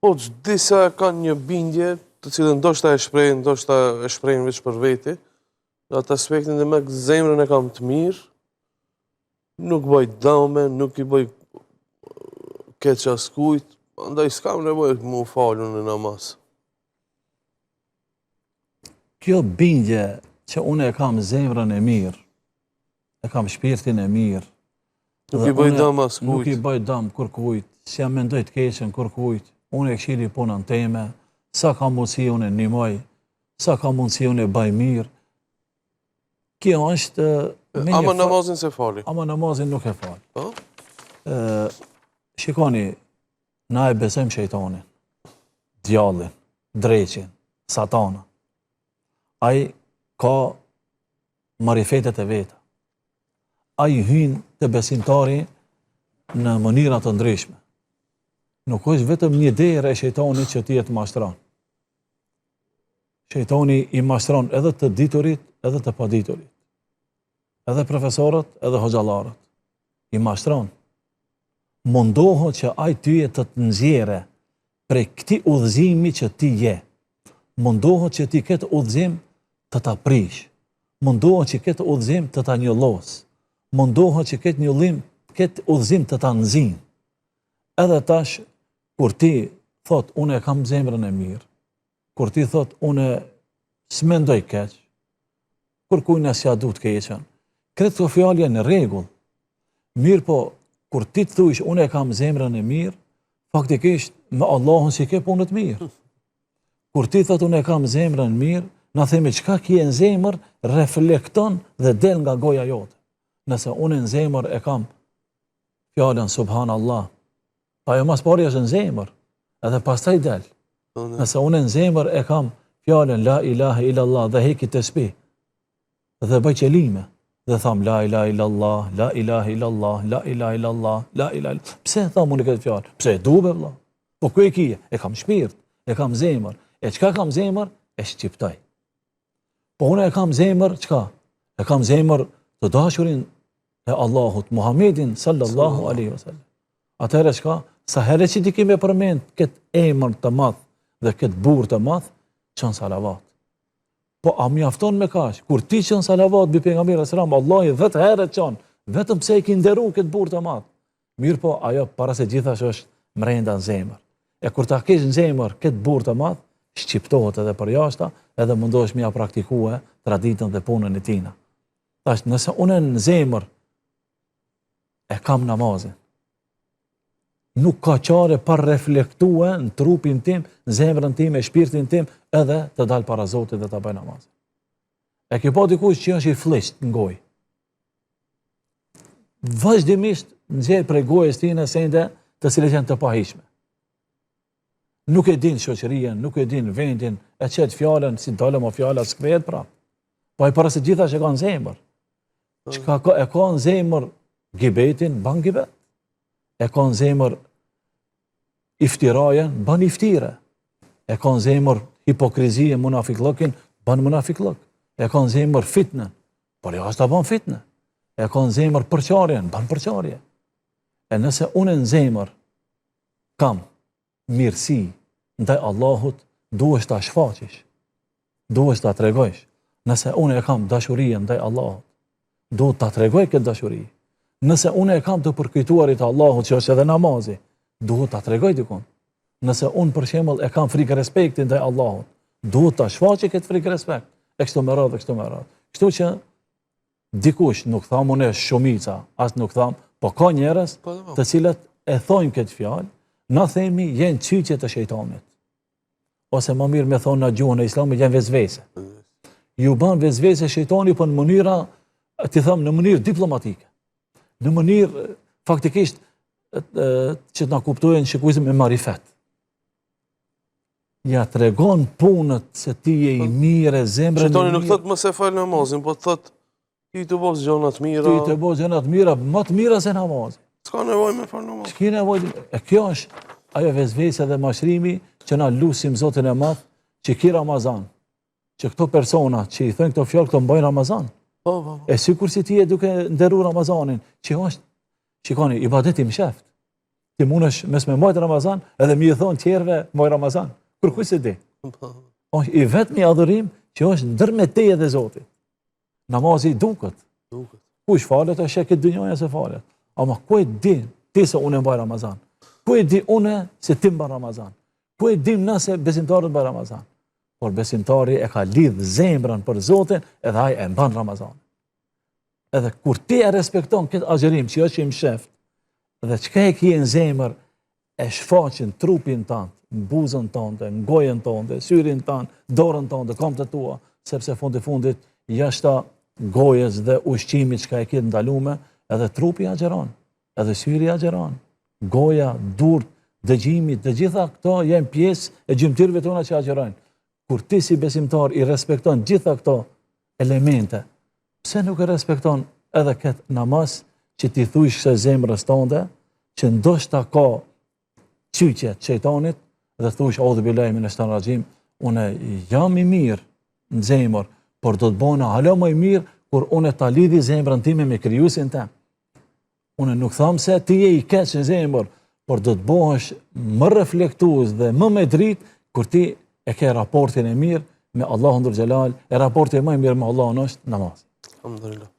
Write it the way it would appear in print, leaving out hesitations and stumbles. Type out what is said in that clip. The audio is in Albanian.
Po, disa kanë një bindje, të cilën ndoshta e shprehin veç për veti, në atë aspektin dhe me zemrën e kam të mirë, nuk bëj dëme, nuk i bëj keq askujt, andaj s'kam nevojë mu falu në namaz. Kjo bindje që unë e kam zemrën e mirë, e kam shpirtin e mirë, nuk i bëj dëm askujt. Nuk i bëj dëm kërkujt, si jam mendoj të keqen kërkujt, unë e këshili punën teme, sa ka mundësi unë e ndihmoj, sa ka mundësi unë e bëj mirë. Kjo është... Ama namazin se fali? Ama namazin nuk e fali. Shikoni, na e besojmë shejtanin, djallin, dreqin, satana. Ai ka marifetet e veta. Ai hyn të besimtari në mënyra të ndryshme. Nuk është vetëm një derë e shejtanit që ti e të mashtron. Shejtani i mashtron edhe të diturit, edhe të paditurit. Edhe profesorët, edhe hoxhallarët. I mashtron. Mundohet që ai tyje të të nxjerrë prej këtij udhëzimi që ti je. Mundohet që ti këtë udhëzim të ta prish. Mundohet që këtë udhëzim të ta njollos. Mundohet që këtë udhëzim të ta nxin. Edhe tash, kur ti thot, unë e kam zemrën e mirë, kur ti thot, unë s'mendoj keq, kur kujna s'ja du të keqen, këtë të fjallë janë në rregull. Mirë po, kur ti të thuish, unë e kam zemrën e mirë, faktikisht me Allahun si ke punët mirë. Kur ti thot, unë e kam zemrën e mirë, na themi çka kje në zemër, reflekton dhe del nga goja jote. Nëse unë në zemër e kam fjallën subhanallah, pa jo mas pari është në zemër, edhe pastaj del. Nëse unë në zemër e kam fjallën la ilaha illallah dhe heki të spi, dhe bëj qelime, dhe tham la ilaha illallah, la ilaha illallah, la ilaha illallah, la ilaha illallah. Pse tham unë këtë fjallë? Pse e dube, vëlla? Po ku e kije? E kam shpirt, e kam zemër. E qka kam zemër? E shqiptaj. Po unë e kam zemër, qka? E kam zemër të dashurin e Allahut, Muhammedin sallallahu alaihi wasallam. Atëherë qka? Sa herë që ti kime përmend këtë emër të madh dhe këtë burr të madh, çon salavat. Po a mjafton me kaq? Kur ti çon salavat mbi pejgamberin sallallahu alaihi wasallam, 10 herë çon, vetëm pse e ke nderuar këtë burr të madh. Mirë po, ajo para se gjithashtu është mrenda në zemër. E kur ta kesh në zemër këtë burr të madh, shqiptohet edhe për jashta, edhe mundohesh mja praktikue traditën dhe punën e tina. Tash, nëse unë në zemër e kam namazin, nuk ka qare par reflektue në trupin tim, në zemrën tim, e shpirtin tim, edhe të dalë para Zotit dhe të bëj namazin. E ke pa dikush që është i flisht në gojë. Vazhdimisht nxjerr prej gojës tine sende të cilët janë të pahishme. Nuk e din shoqërien, nuk e din vendin, e qet fjalën, si dalëm o fjala s'kthehet prap. Po ai para se gjitha që ka në zemër. Çka e ka në zemër gibetin, ban gibet. E ka në zemër iftirajen, ban iftire. E ka në zemër hipokrizije, munafiklëkin, ban munafiklëk. E ka në zemër fitnën, por jo as ta ban fitnë. E ka në zemër përqarjen, ban përqarje. E nëse unë në zemër kam mirësi ndaj Allahut, duhesh ta shfaqish, duhesh ta tregojsh. Nëse unë e kam dashurinë ndaj Allahut, duhet ta tregoj këtë dashuri. Nëse unë e kam të përkujtuarit Allahut, që është edhe namazi, duhet ta tregoj dikun. Nëse unë për shembull e kam frikë respekti ndaj Allahut, duhet ta shfaqej këtë frikë respekt. E kështu me radhë, kështu me radhë. Kështu që dikush, nuk tham unë shumica, as nuk tham, po ka njerëz të cilët e thojnë këtë fjalë, na themi jenë çyqje të shejtanit. Ose më mirë me thonë në gjuhën e Islamit janë vezvese. Ju ban vezvese shejtani po në mënyra, ti them në mënyrë diplomatike. Në mënyrë faktikisht që na kuptojnë shikuesim me marifet. Ja tregon punët se ti je i mirë, zemrën e mirë. Shejtani nuk thot mos e fal namazin, po thot ti të bësh gjëra të mira. Ti të bësh gjëra të mira, më të mira se namazi. S'ka nevojë me fal namaz. S'ka nevojë. E kjo është ajo vezvese dhe mashrimi që na lusim Zotin e Madh që ki Ramazan, që këto persona që i thënë këto fjalë këto mbajnë Ramazan. Po. E sikur si ti e duke nderuar Ramazanin, që është, shikoni, ibadeti më sheft. Ti mundesh mes me majtë Ramazan, edhe mi i thonë tjerëve moj Ramazan. Kërkuj se di. Është i vetmi adhurim që është ndër me teje dhe Zotit. Namazi duket. Kush falet është e këtë dynjoja se falet. Ama ku e di ti se unë e mbaj Ramazan? Ku e di unë se ti mban Ramazan? Ku e dim nëse besimtarët mbaj Ramazan? Por besimtari e ka lidh zemrën për Zotin edhe ai e mban Ramazan. Edhe kur ti e respekton këtë agjerim që është i msheft, dhe çka e ke në zemër e shfaqin trupin tënd, në buzën tënde, në gojën tënde, syrin tënd, dorën tënde, këmbët tua, sepse fundit jashta gojës dhe ushqimit çka e ke ndalume, edhe trupi agjeron, edhe syri agjeron, goja, durt, dëgjimi, të gjitha këto janë pjesë e gjymtyrëve tona që agjerojnë. Kur ti si besimtar i respekton gjitha këto elemente, pse nuk e respekton edhe këtë namaz që ti thujsh se zemrës tënde, që ndoshta ka qyqje të shejtanit dhe thush audhu billahi minash shaitanir rajim, unë jam i mirë në zemër, por do të bëna hala më i mirë kur unë ta lidhi zemrën time me krijuesin tim. Unë nuk tham se ti je i keq në zemër, por do të bëhesh më reflektues dhe më me dritë kur ti e ke raportin e mirë me Allahun dhul xhelal, e raporti më i mirë me Allahun është namaz. Alhamdulillah.